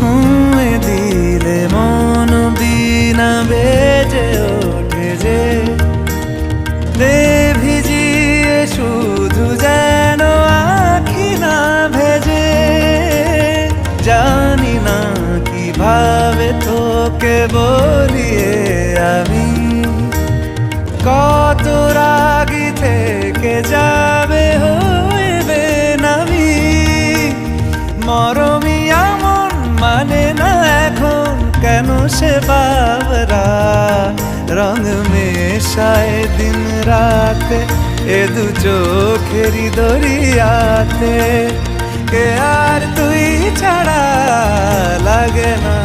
ছুঁয়ে দিলে মন বিনা বেজে ওঠে যে দে ভিজিয়ে শুধু যেন আখি না ভেজে। জানি না কিভাবে তোকে বলিয়ে আমি কত রাগি থেকে যাবে হইবে নামি। মরমি এমন মানে না এখন কেন সে বাবরা রং মেশায় দিন রাতে এ দু চোখেরই দরিয়াতে। কে আর তুই ছাড়া লাগে না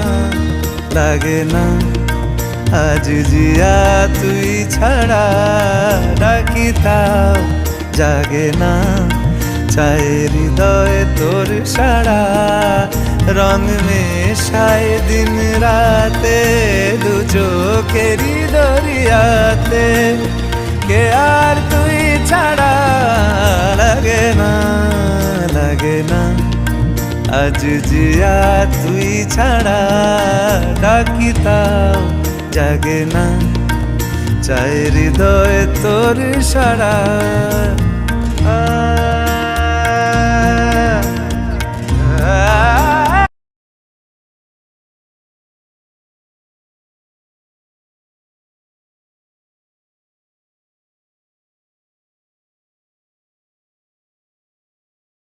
লাগে না আজ জিয়া তুই ছাড়া ডাকি তাও জাগে না। চায় হৃদয় তোর সারা রং মেশায় দিন রাতে দু চোখেরই দরিয়াতে। কে আর তুই ছাড়া লাগে না লাগে না আজ জিয়া তুই ছাড়া ডাকি তাও জাগে না। চায় হৃদয় তোর সারা